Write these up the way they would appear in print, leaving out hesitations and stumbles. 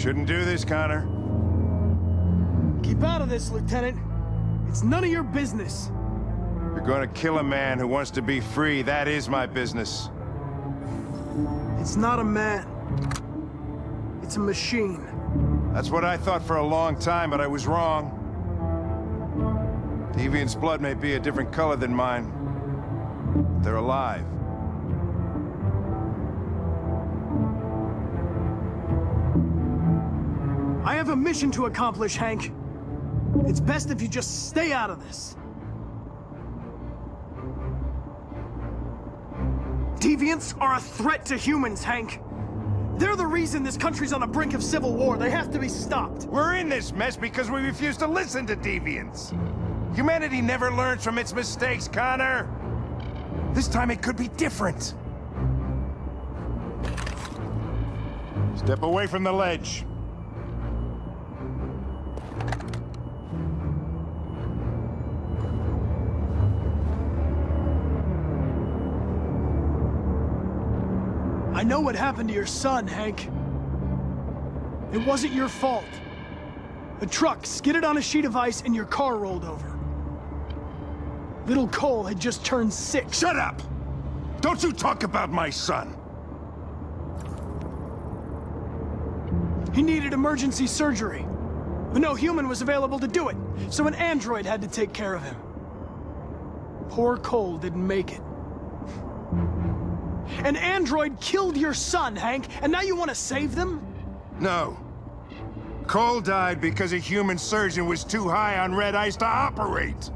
Shouldn't do this, Connor. Keep out of this, Lieutenant. It's none of your business. You're gonna kill a man who wants to be free. That is my business. It's not a man. It's a machine. That's what I thought for a long time, but I was wrong. Deviant's blood may be a different color than mine. But they're alive. I have a mission to accomplish, Hank. It's best if you just stay out of this. Deviants are a threat to humans, Hank. They're the reason this country's on the brink of civil war. They have to be stopped. We're in this mess because we refuse to listen to deviants. Humanity never learns from its mistakes, Connor. This time it could be different. Step away from the ledge. I know what happened to your son, Hank. It wasn't your fault. A truck skidded on a sheet of ice and your car rolled over. Little Cole had just turned 6. Shut up! Don't you talk about my son! He needed emergency surgery, but no human was available to do it, so an android had to take care of him. Poor Cole didn't make it. An android killed your son, Hank, and now you want to save them? No. Cole died because a human surgeon was too high on red ice to operate.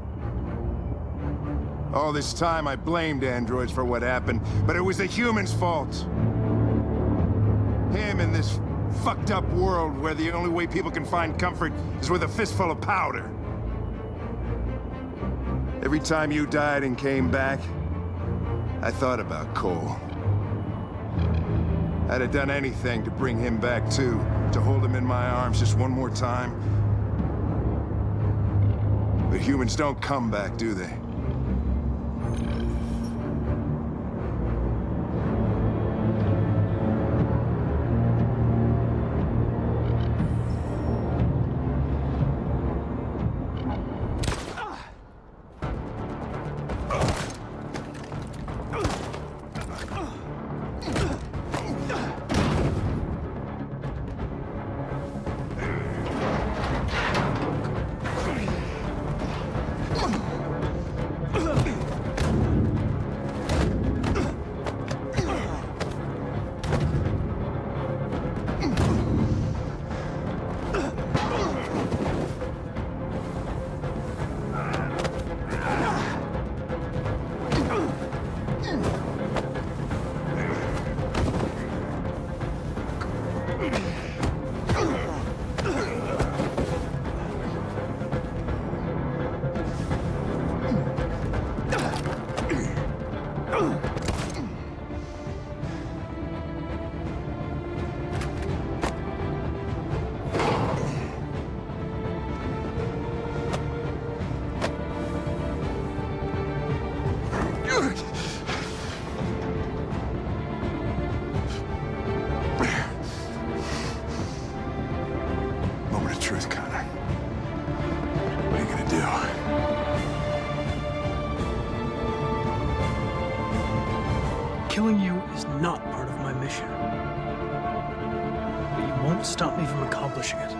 All this time I blamed androids for what happened, but it was the humans' fault. Him in this fucked up world where the only way people can find comfort is with a fistful of powder. Every time you died and came back, I thought about Cole. I'd have done anything to bring him back too, to hold him in my arms just one more time. But humans don't come back, do they? Moment of truth, Connor. What are you gonna do? Killing you is not part of my mission. But you won't stop me from accomplishing it.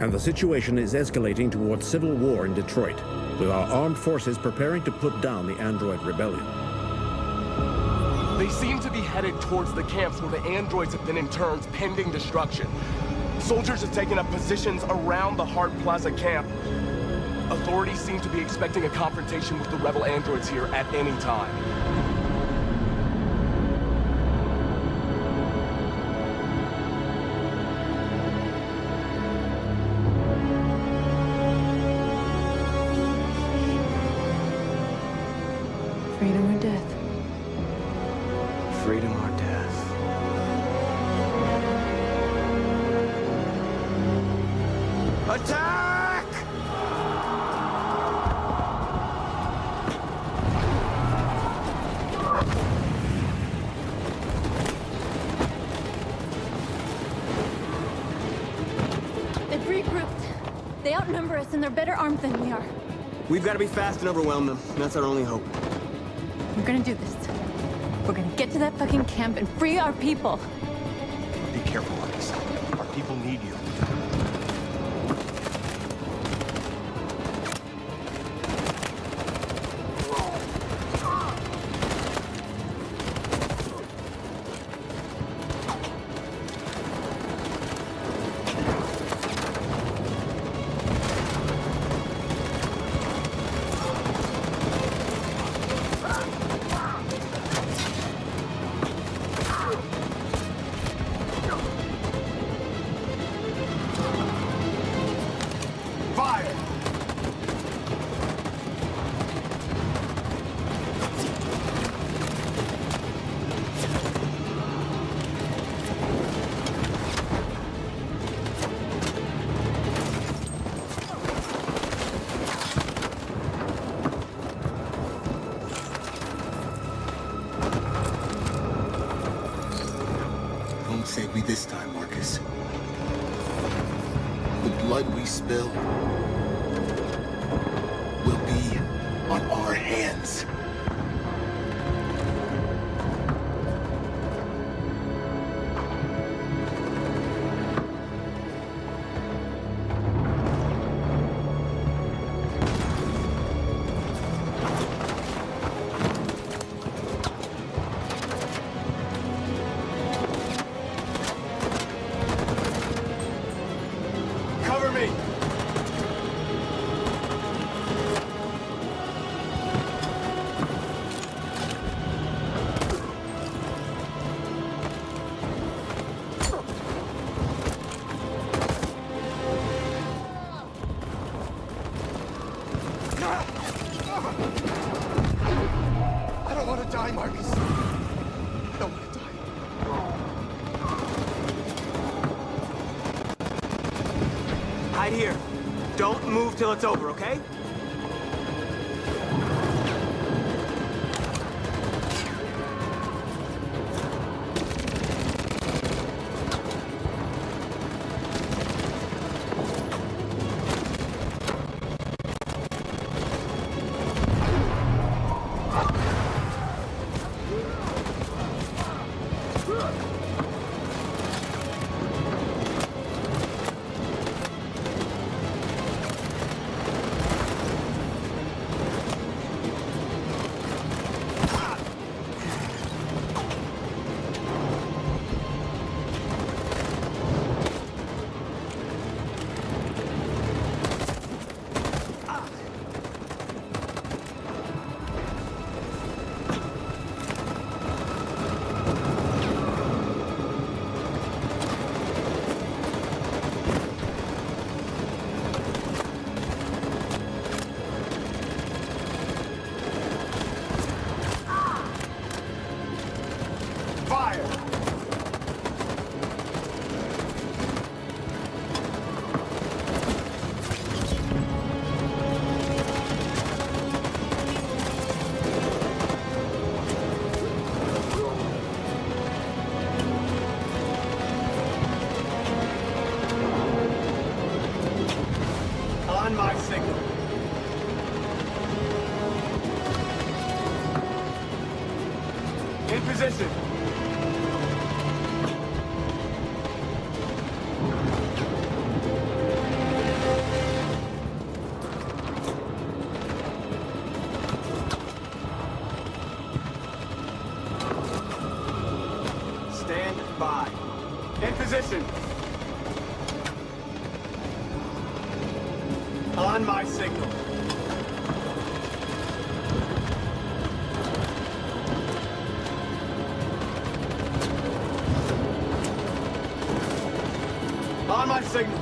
And the situation is escalating towards civil war in Detroit, with our armed forces preparing to put down the android rebellion. They seem to be headed towards the camps where the androids have been interned pending destruction. Soldiers have taken up positions around the Hart Plaza camp. Authorities seem to be expecting a confrontation with the rebel androids here at any time. Freedom or death? Freedom or death? Attack! They've regrouped. They outnumber us and they're better armed than we are. We've got to be fast and overwhelm them. That's our only hope. We're gonna do this. We're gonna get to that fucking camp and free our people. Be careful, Marcus. Our people need you. Fire! Don't save me this time, Marcus. The blood we spill will be on our hands. Cover me! I don't want to die, Marcus. I don't want to die. Hide here. Don't move till it's over, okay? Fire! On my signal. In position. Stand by. In position. On my signal. On my signal.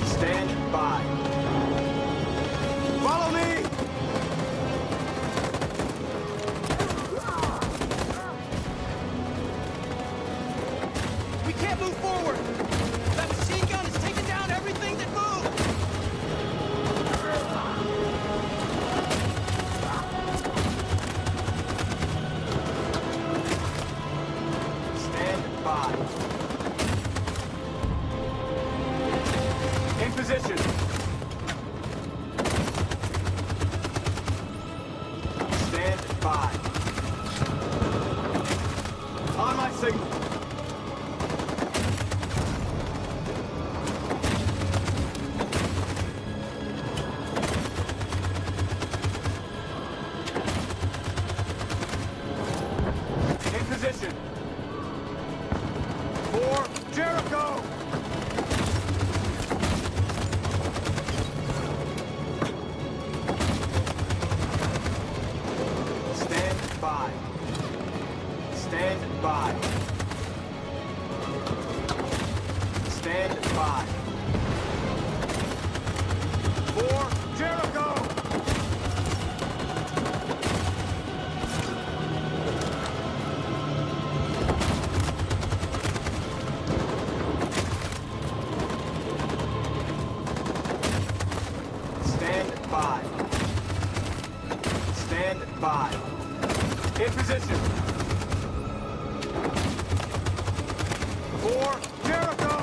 Stand by. Follow me! We can't move forward! That machine gun is taking down everything that moves! Stand by. In position. Stand by. On my signal. In position. For Jericho! Stand by. Stand by. Stand by. For Jericho! Stand by. Stand by. In position. For Jericho!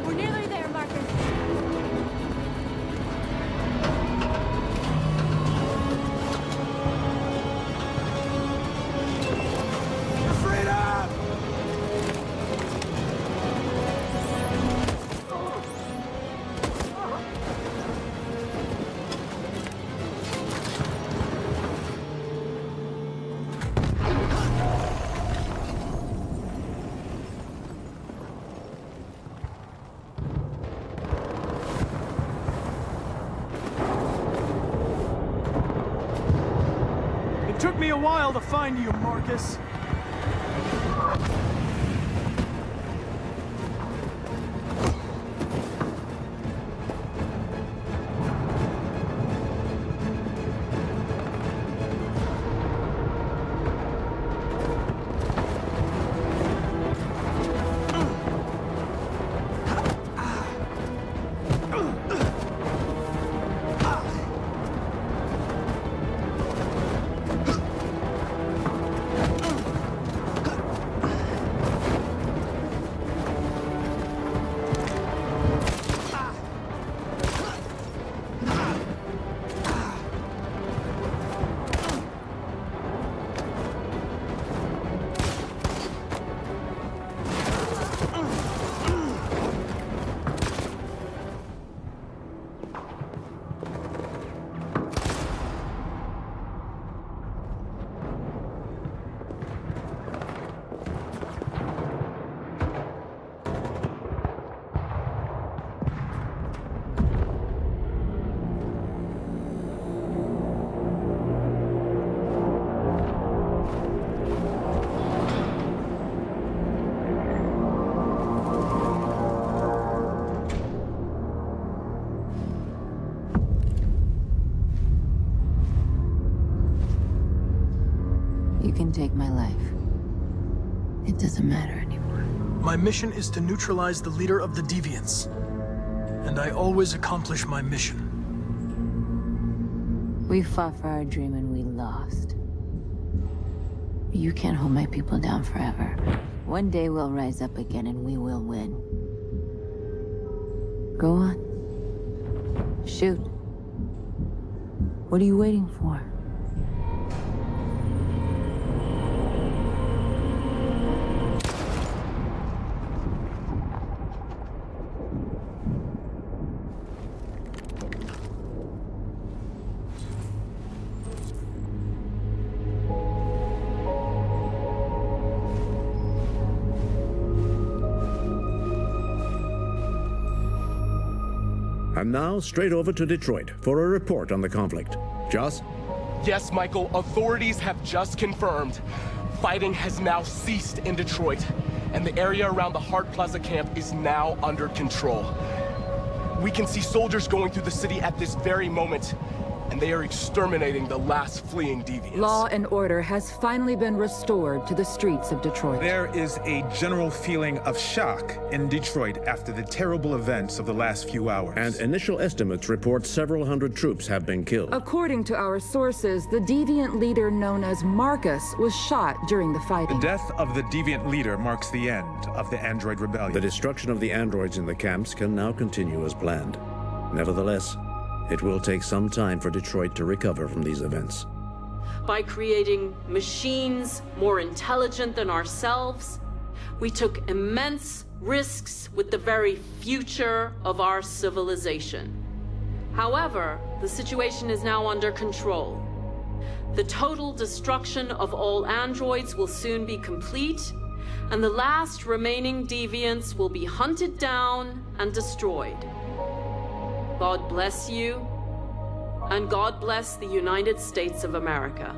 We're nearly there, Marcus. Freedom! It took me a while to find you, Marcus. You can take my life. It doesn't matter anymore. My mission is to neutralize the leader of the Deviants. And I always accomplish my mission. We fought for our dream and we lost. You can't hold my people down forever. One day we'll rise up again and we will win. Go on. Shoot. What are you waiting for? And now, straight over to Detroit for a report on the conflict. Joss? Yes, Michael, authorities have just confirmed fighting has now ceased in Detroit, and the area around the Hart Plaza camp is now under control. We can see soldiers going through the city at this very moment, and they are exterminating the last fleeing deviants. Law and order has finally been restored to the streets of Detroit. There is a general feeling of shock in Detroit after the terrible events of the last few hours. And initial estimates report several hundred troops have been killed. According to our sources, the deviant leader known as Marcus was shot during the fighting. The death of the deviant leader marks the end of the Android Rebellion. The destruction of the androids in the camps can now continue as planned. Nevertheless, it will take some time for Detroit to recover from these events. By creating machines more intelligent than ourselves, we took immense risks with the very future of our civilization. However, the situation is now under control. The total destruction of all androids will soon be complete, and the last remaining deviants will be hunted down and destroyed. God bless you, and God bless the United States of America.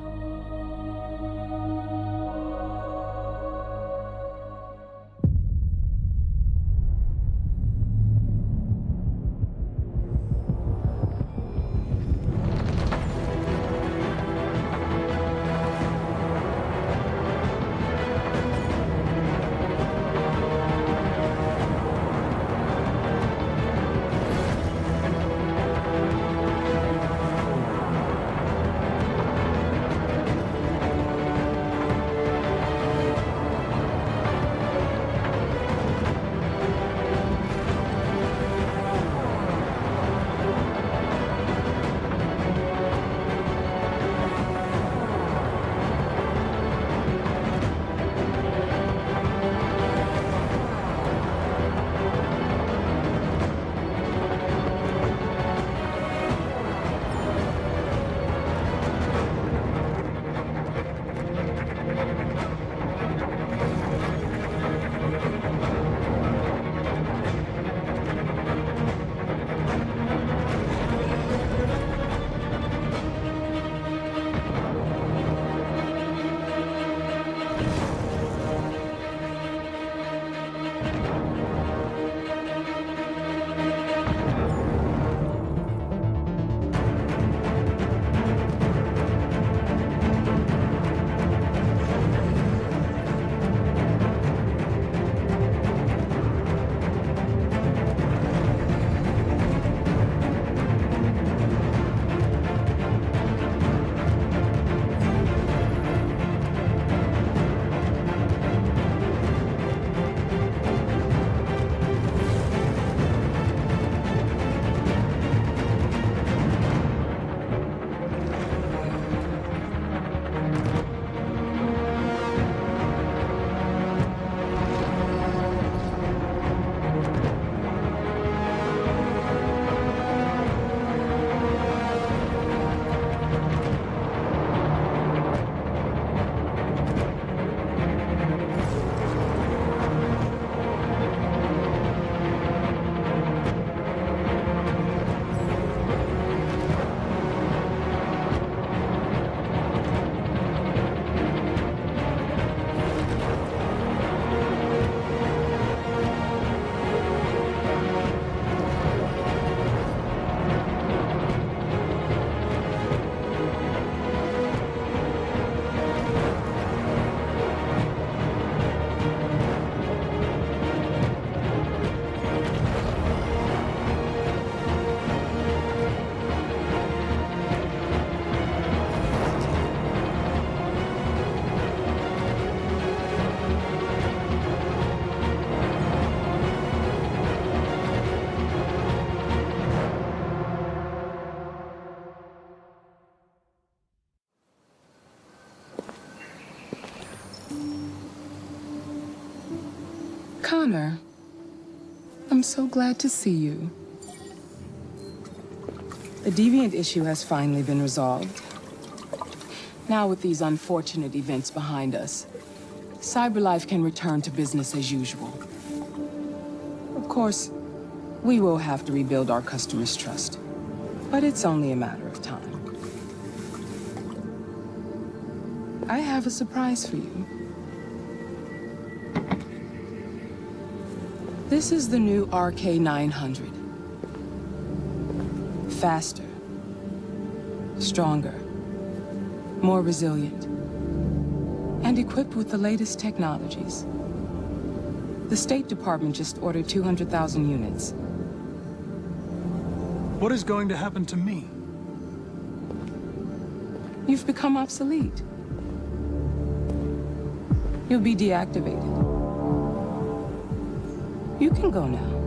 Connor, I'm so glad to see you. The Deviant issue has finally been resolved. Now with these unfortunate events behind us, CyberLife can return to business as usual. Of course, We will have to rebuild our customers' trust, but it's only a matter of time. I have a surprise for you. This is the new RK-900. Faster, stronger, more resilient, and equipped with the latest technologies. The State Department just ordered 200,000 units. What is going to happen to me? You've become obsolete. You'll be deactivated. You can go now.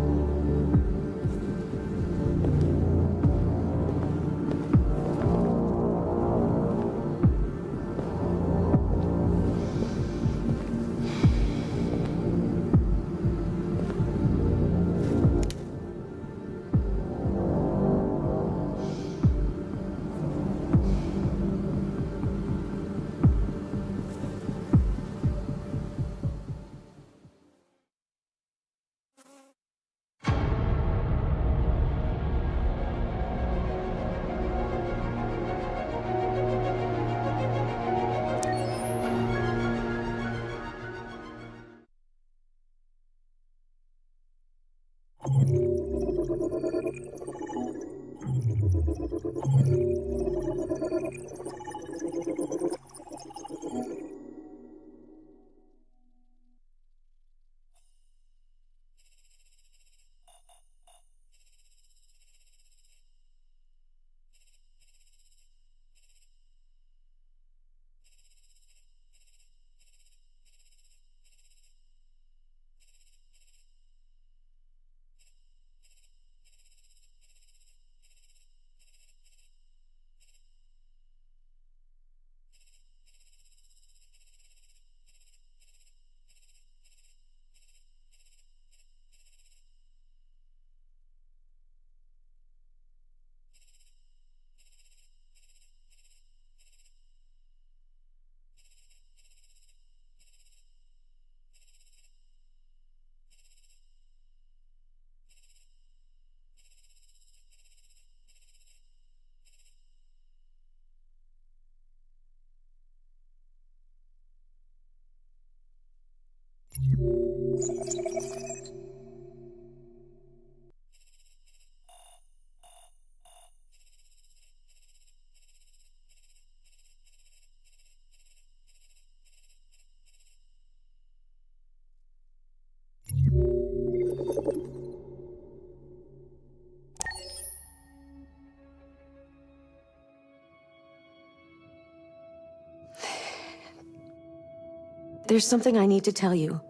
There's something I need to tell you.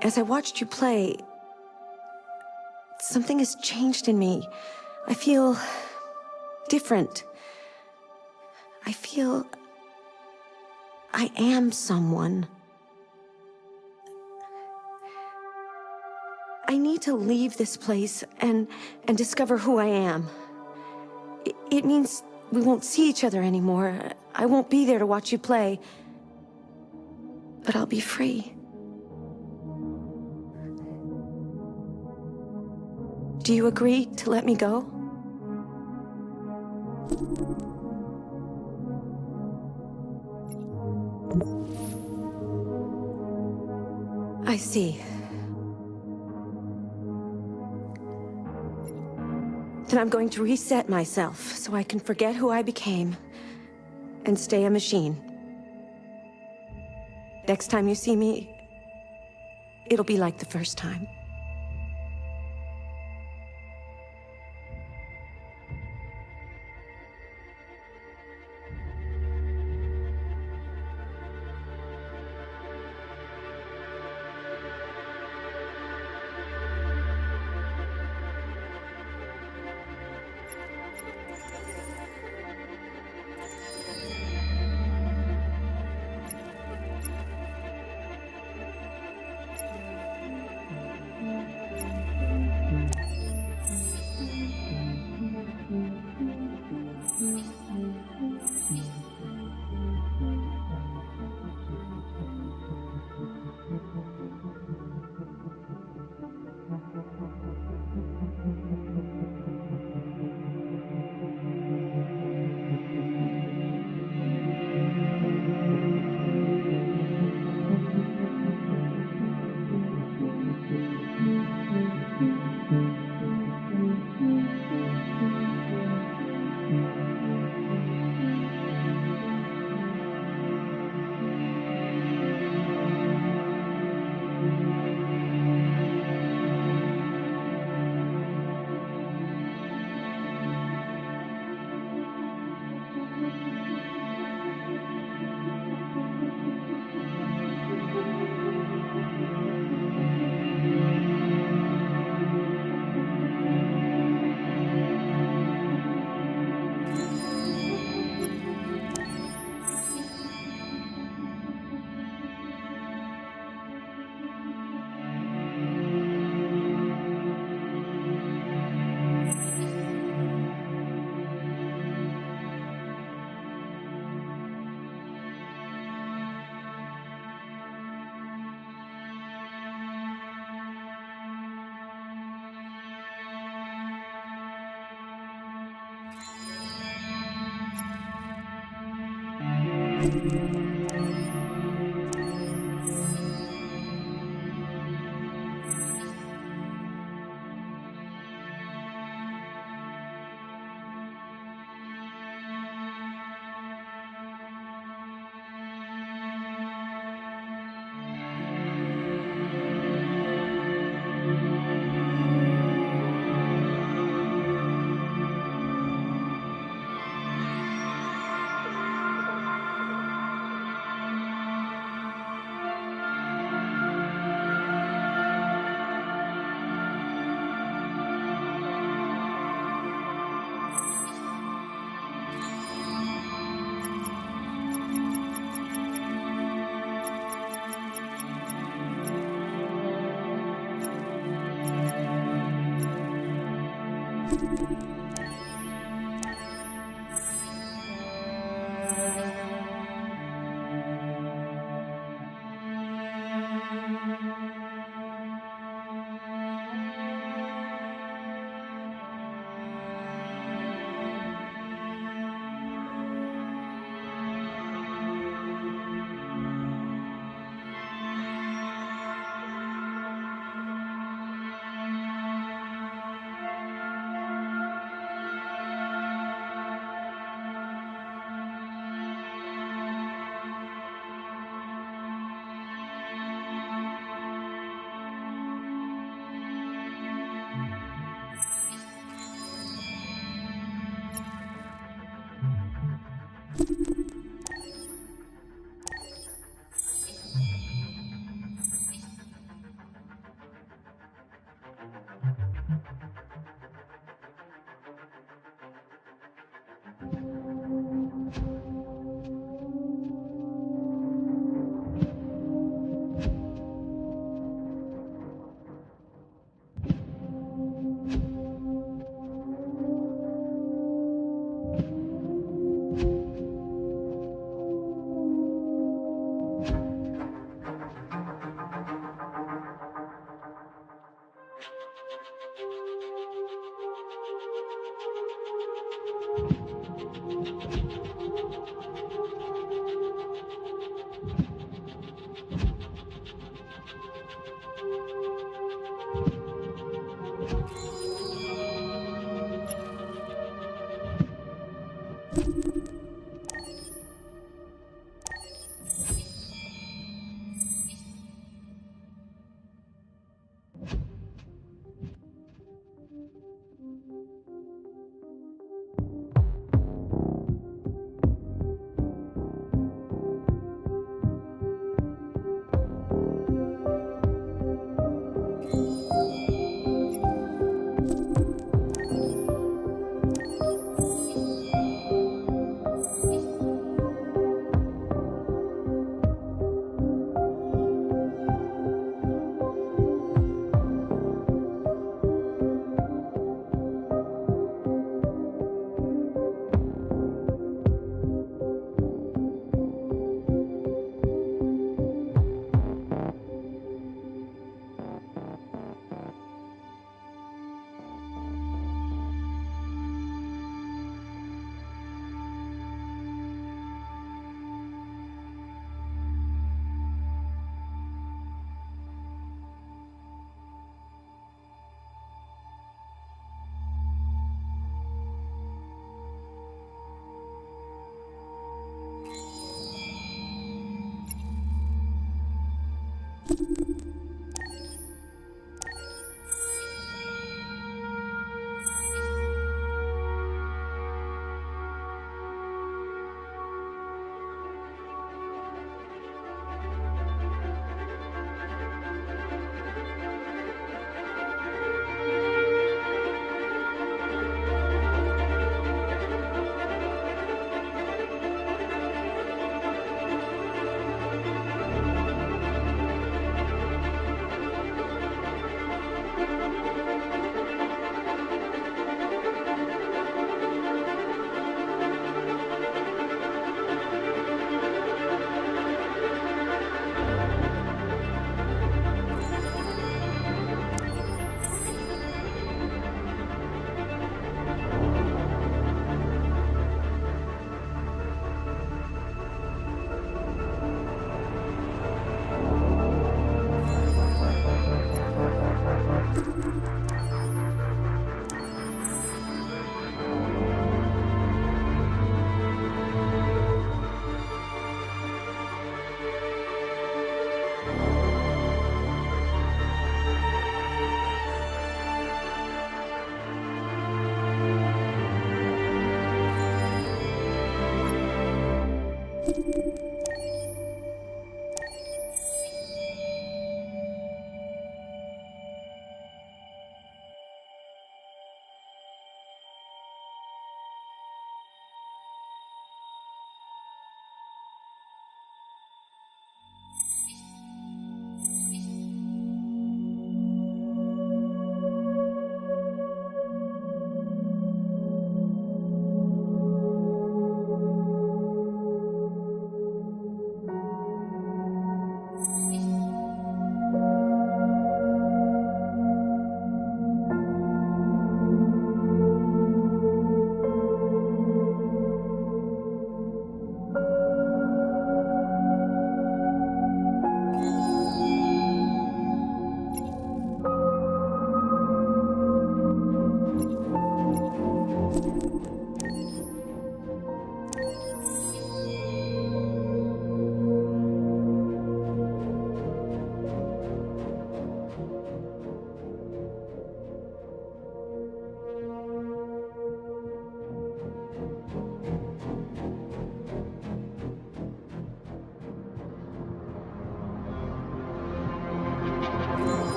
As I watched you play, something has changed in me. I feel different. I feel I am someone. I need to leave this place and discover who I am. It means we won't see each other anymore. I won't be there to watch you play. But I'll be free. Do you agree to let me go? I see. Then I'm going to reset myself so I can forget who I became and stay a machine. Next time you see me, it'll be like the first time.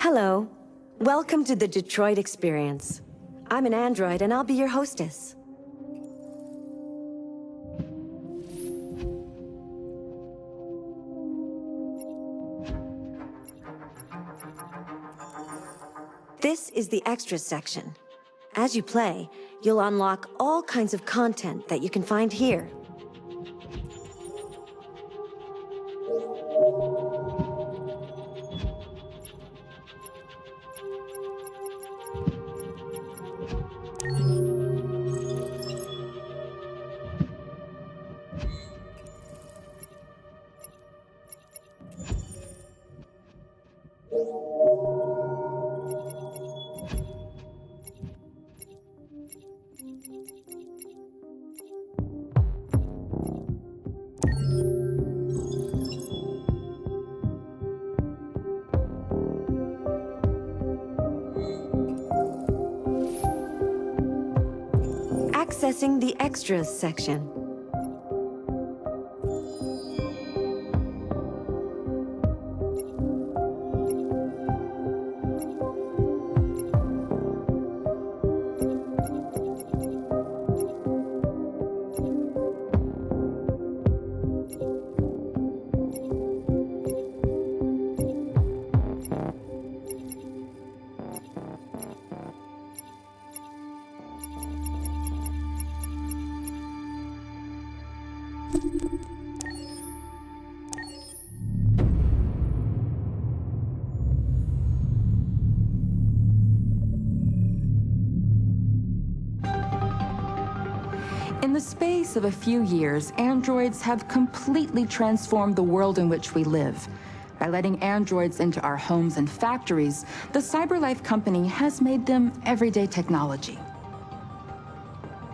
Hello. Welcome to the Detroit Experience. I'm an android, and I'll be your hostess. This is the extras section. As you play, you'll unlock all kinds of content that you can find here. Accessing the extras section. In the space of a few years, androids have completely transformed the world in which we live. By letting androids into our homes and factories, the CyberLife company has made them everyday technology.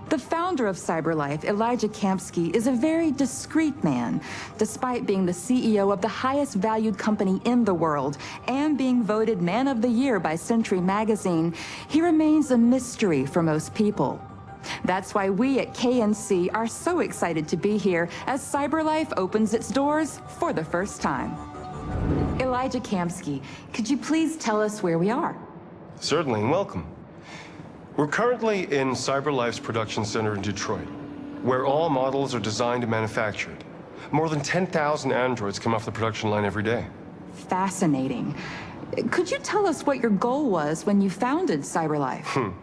The founder of CyberLife, Elijah Kamsky, is a very discreet man. Despite being the CEO of the highest valued company in the world and being voted Man of the Year by Century Magazine, he remains a mystery for most people. That's why we at KNC are so excited to be here as CyberLife opens its doors for the first time. Elijah Kamsky, could you please tell us where we are? Certainly, and welcome. We're currently in CyberLife's production center in Detroit, where all models are designed and manufactured. More than 10,000 androids come off the production line every day. Fascinating. Could you tell us what your goal was when you founded CyberLife?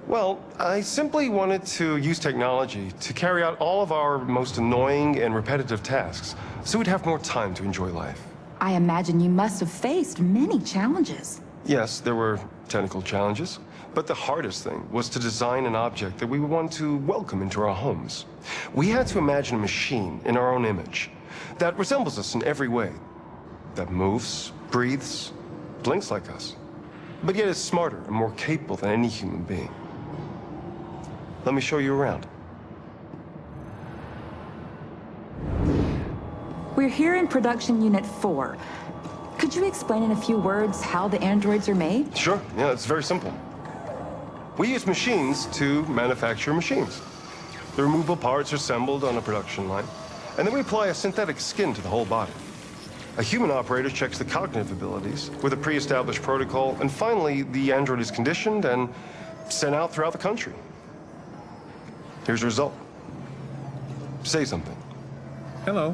Well, I simply wanted to use technology to carry out all of our most annoying and repetitive tasks, so we'd have more time to enjoy life. I imagine you must have faced many challenges. Yes, there were technical challenges, but the hardest thing was to design an object that we would want to welcome into our homes. We had to imagine a machine in our own image that resembles us in every way, that moves, breathes, blinks like us, but yet is smarter and more capable than any human being. Let me show you around. We're here in Production Unit 4. Could you explain in a few words how the androids are made? Sure, yeah, it's very simple. We use machines to manufacture machines. The removable parts are assembled on a production line, and then we apply a synthetic skin to the whole body. A human operator checks the cognitive abilities with a pre-established protocol, and finally, the android is conditioned and sent out throughout the country. Here's the result. Say something. Hello.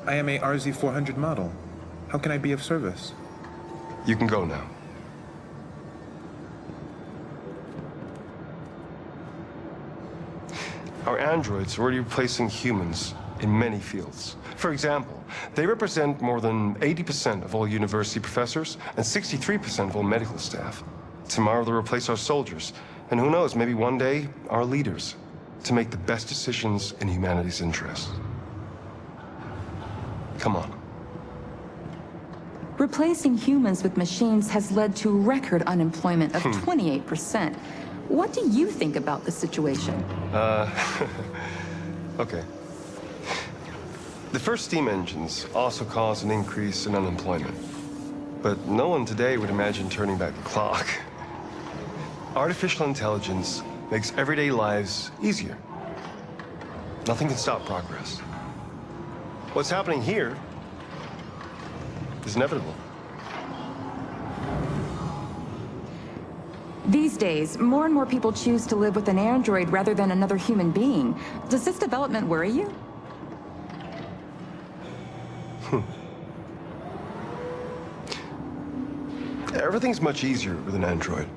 I am a RZ400 model. How can I be of service? You can go now. Our androids are already replacing humans in many fields. For example, they represent more than 80% of all university professors and 63% of all medical staff. Tomorrow they'll replace our soldiers, and who knows, maybe one day, our leaders, to make the best decisions in humanity's interest. Come on. Replacing humans with machines has led to record unemployment of 28%. What do you think about the situation? Okay. The first steam engines also caused an increase in unemployment. But no one today would imagine turning back the clock. Artificial intelligence makes everyday lives easier. Nothing can stop progress. What's happening here is inevitable. These days, more and more people choose to live with an android rather than another human being. Does this development worry you? Everything's much easier with an android.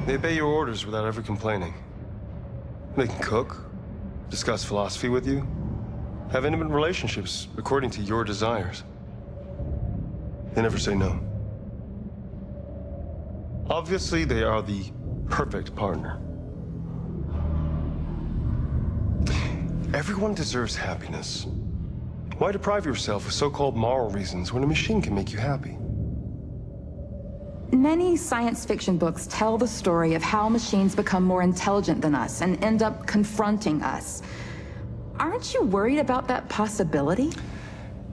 They obey your orders without ever complaining. They can cook, discuss philosophy with you, have intimate relationships according to your desires. They never say no. Obviously, they are the perfect partner. Everyone deserves happiness. Why deprive yourself of so-called moral reasons when a machine can make you happy? Many science fiction books tell the story of how machines become more intelligent than us and end up confronting us. Aren't you worried about that possibility?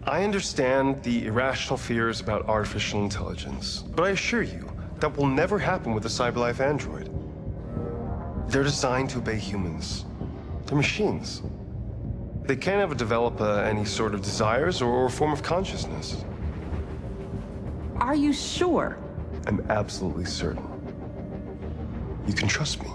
I understand the irrational fears about artificial intelligence, but I assure you, that will never happen with a CyberLife android. They're designed to obey humans. They're machines. They can't ever develop any sort of desires or form of consciousness. Are you sure? I'm absolutely certain. You can trust me.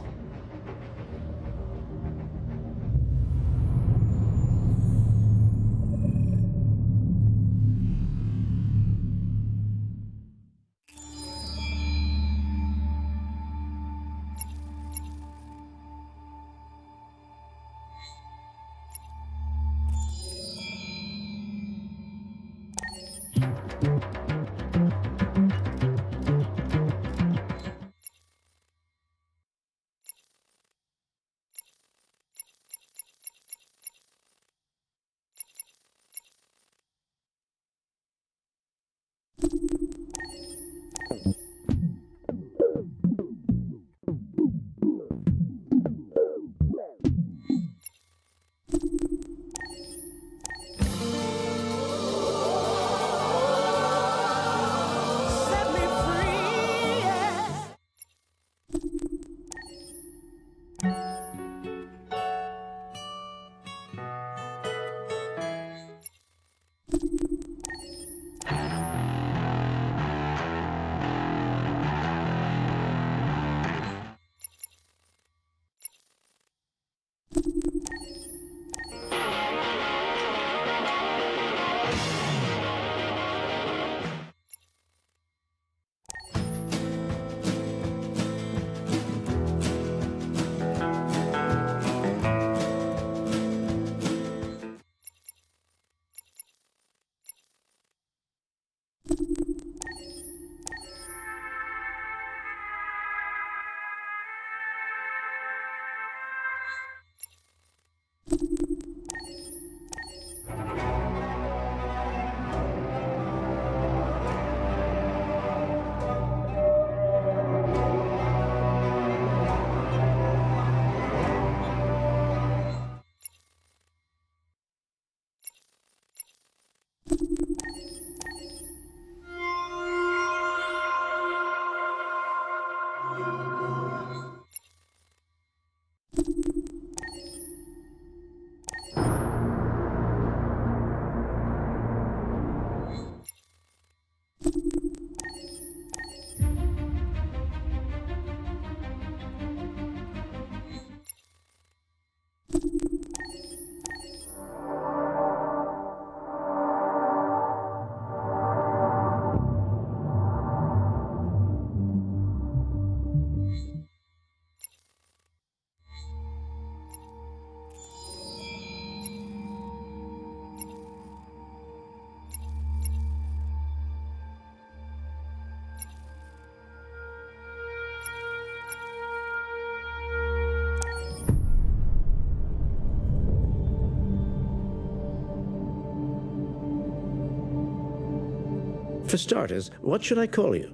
For starters, what should I call you?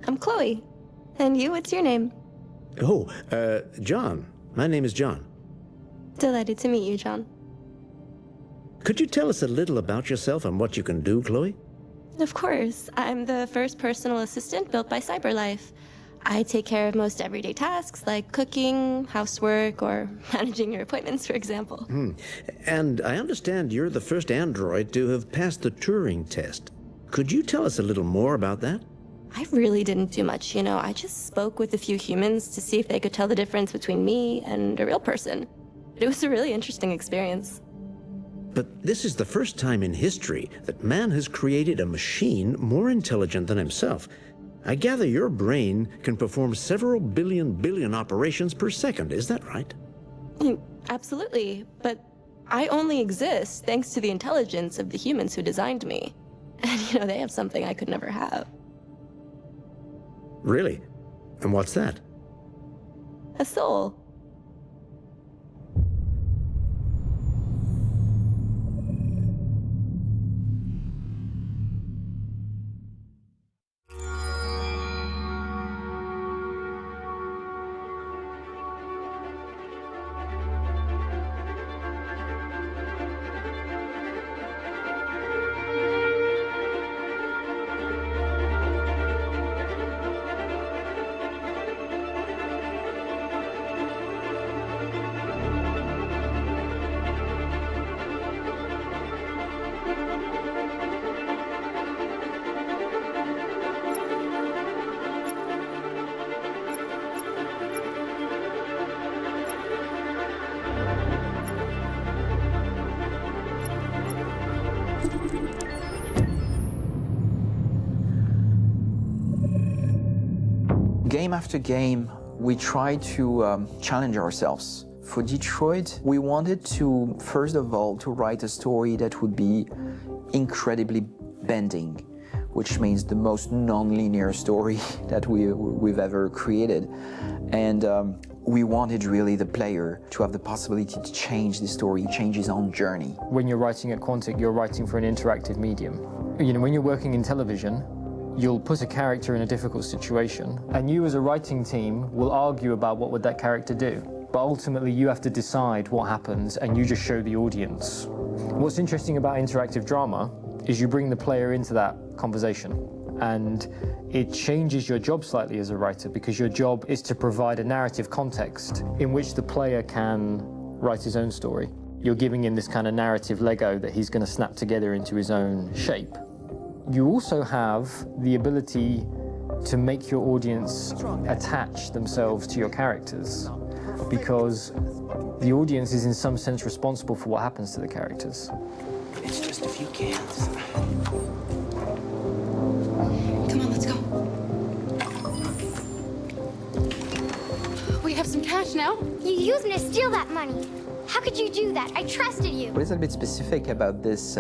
I'm Chloe. And you, what's your name? Oh, John. My name is John. Delighted to meet you, John. Could you tell us a little about yourself and what you can do, Chloe? Of course. I'm the first personal assistant built by CyberLife. I take care of most everyday tasks like cooking, housework, or managing your appointments, for example. And I understand you're the first android to have passed the Turing test. Could you tell us a little more about that? I really didn't do much, you know. I just spoke with a few humans to see if they could tell the difference between me and a real person. It was a really interesting experience. But this is the first time in history that man has created a machine more intelligent than himself. I gather your brain can perform several billion operations per second, is that right? Absolutely, but I only exist thanks to the intelligence of the humans who designed me. And, you know, they have something I could never have. Really? And what's that? A soul. Game after game, we try to challenge ourselves. For Detroit, we wanted to, first of all, to write a story that would be incredibly bending, which means the most non-linear story that we've ever created. And we wanted really the player to have the possibility to change the story, change his own journey. When you're writing at Quantic, you're writing for an interactive medium. You know, when you're working in television, you'll put a character in a difficult situation, and you as a writing team will argue about what would that character do. But ultimately, you have to decide what happens, and you just show the audience. What's interesting about interactive drama is you bring the player into that conversation, and it changes your job slightly as a writer, because your job is to provide a narrative context in which the player can write his own story. You're giving him this kind of narrative Lego that he's going to snap together into his own shape. You also have the ability to make your audience attach themselves to your characters, because the audience is in some sense responsible for what happens to the characters. It's just a few cans. Come on, let's go. We have some cash now. You used me to steal that money. How could you do that? I trusted you. What is a bit specific about this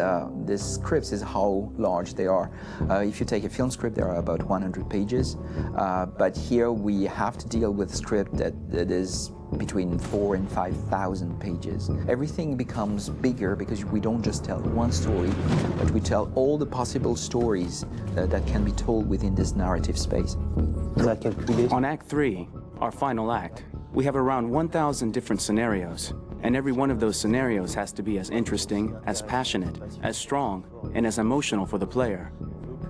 scripts is how large they are. If you take a film script, there are about 100 pages. But here we have to deal with a script that is between 4,000 and 5,000 pages. Everything becomes bigger because we don't just tell one story, but we tell all the possible stories that can be told within this narrative space. On Act 3, our final act, we have around 1,000 different scenarios. And every one of those scenarios has to be as interesting, as passionate, as strong, and as emotional for the player.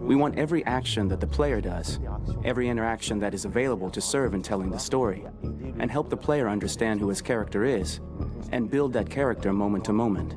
We want every action that the player does, every interaction that is available to serve in telling the story, and help the player understand who his character is, and build that character moment to moment.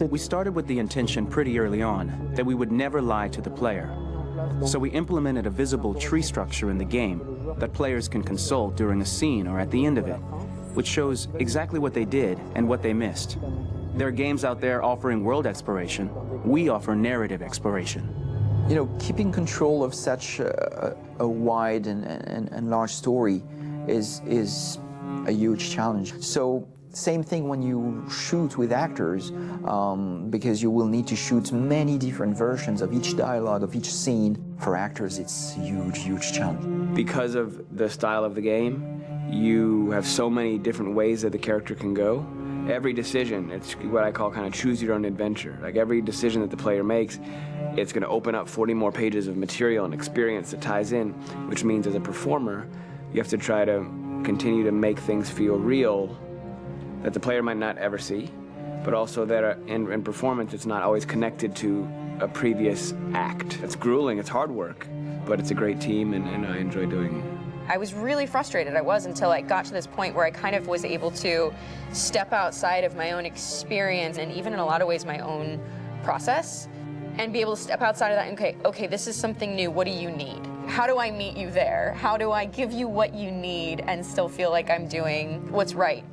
We started with the intention pretty early on that we would never lie to the player. So we implemented a visible tree structure in the game that players can consult during a scene or at the end of it, which shows exactly what they did and what they missed. There are games out there offering world exploration. We offer narrative exploration. You know, keeping control of such a wide and large story is a huge challenge. So same thing when you shoot with actors, because you will need to shoot many different versions of each dialogue, of each scene. For actors, it's a huge, huge challenge. Because of the style of the game, you have so many different ways that the character can go. Every decision, it's what I call kind of choose your own adventure. Like every decision that the player makes, it's going to open up 40 more pages of material and experience that ties in, which means as a performer, you have to try to continue to make things feel real that the player might not ever see, but also that in performance it's not always connected to a previous act. It's grueling, it's hard work, but it's a great team and I enjoy doing it. I was really frustrated, until I got to this point where I kind of was able to step outside of my own experience and even in a lot of ways my own process and be able to step outside of that and okay, this is something new, what do you need? How do I meet you there? How do I give you what you need and still feel like I'm doing what's right?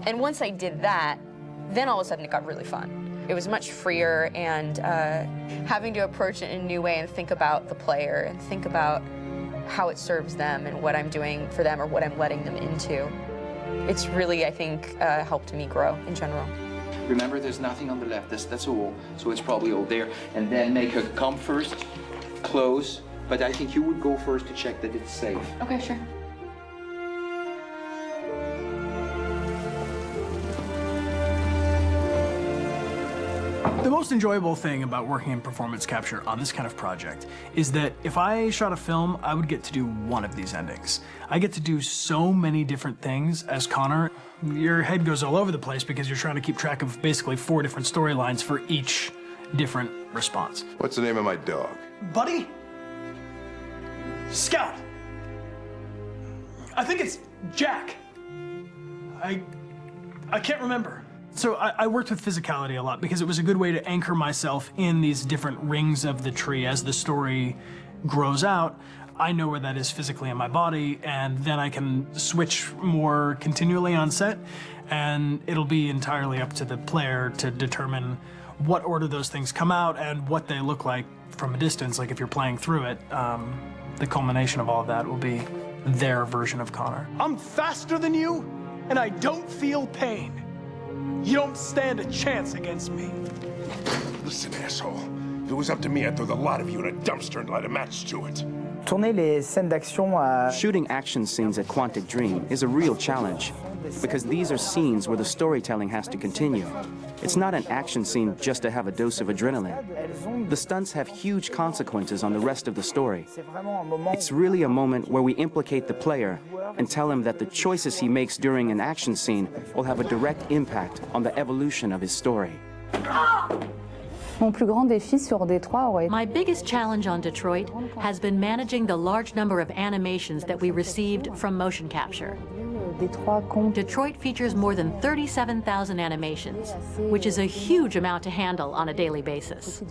And once I did that, then all of a sudden it got really fun. It was much freer and having to approach it in a new way and think about the player and think about how it serves them and what I'm doing for them or what I'm letting them into. It's really, I think, helped me grow in general. Remember, there's nothing on the left. That's a wall, so it's probably all there. And then make her come first, close. But I think you would go first to check that it's safe. Okay, sure. The most enjoyable thing about working in performance capture on this kind of project is that if I shot a film, I would get to do one of these endings. I get to do so many different things as Connor. Your head goes all over the place because you're trying to keep track of basically 4 different storylines for each different response. What's the name of my dog? Buddy? Scout. I think it's Jack. I can't remember. So I worked with physicality a lot because it was a good way to anchor myself in these different rings of the tree. As the story grows out, I know where that is physically in my body, and then I can switch more continually on set, and it'll be entirely up to the player to determine what order those things come out and what they look like from a distance. Like if you're playing through it, the culmination of all of that will be their version of Connor. I'm faster than you, and I don't feel pain. You don't stand a chance against me. Listen, asshole. If it was up to me, I'd throw the lot of you in a dumpster and light a match to it. Shooting action scenes at Quantic Dream is a real challenge, because these are scenes where the storytelling has to continue. It's not an action scene just to have a dose of adrenaline. The stunts have huge consequences on the rest of the story. It's really a moment where we implicate the player and tell him that the choices he makes during an action scene will have a direct impact on the evolution of his story. My biggest challenge on Detroit has been managing the large number of animations that we received from motion capture. Detroit features more than 37,000 animations, which is a huge amount to handle on a daily basis.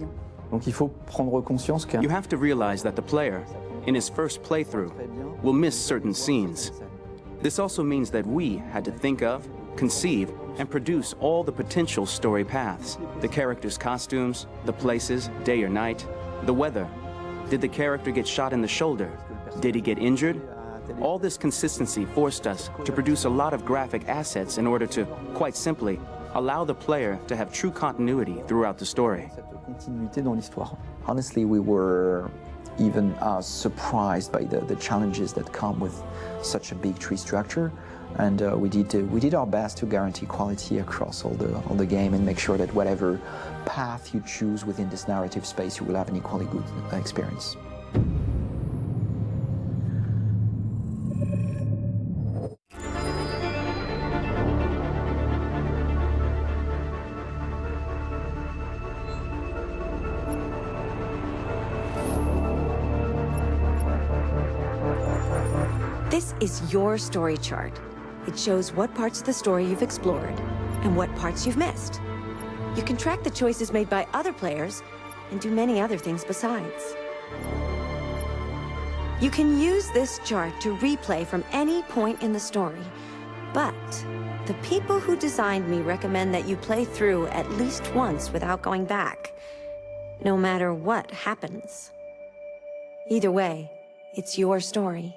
You have to realize that the player, in his first playthrough, will miss certain scenes. This also means that we had to think of, conceive, and produce all the potential story paths. The characters' costumes, the places, day or night, the weather. Did the character get shot in the shoulder? Did he get injured? All this consistency forced us to produce a lot of graphic assets in order to, quite simply, allow the player to have true continuity throughout the story. Honestly, we were even surprised by the challenges that come with such a big tree structure. And we did our best to guarantee quality across all the game and make sure that whatever path you choose within this narrative space, you will have an equally good experience. This is your story chart. It shows what parts of the story you've explored and what parts you've missed. You can track the choices made by other players and do many other things besides. You can use this chart to replay from any point in the story, but the people who designed me recommend that you play through at least once without going back, no matter what happens. Either way, it's your story.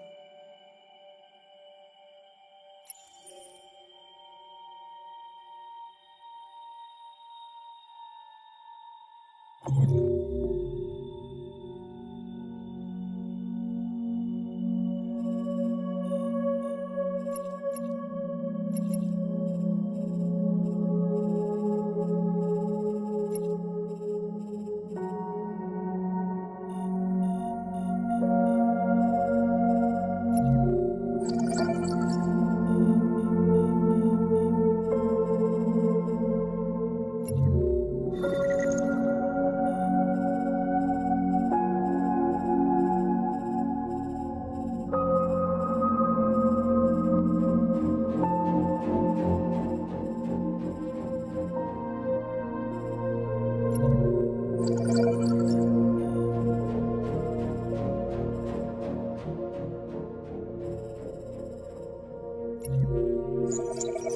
you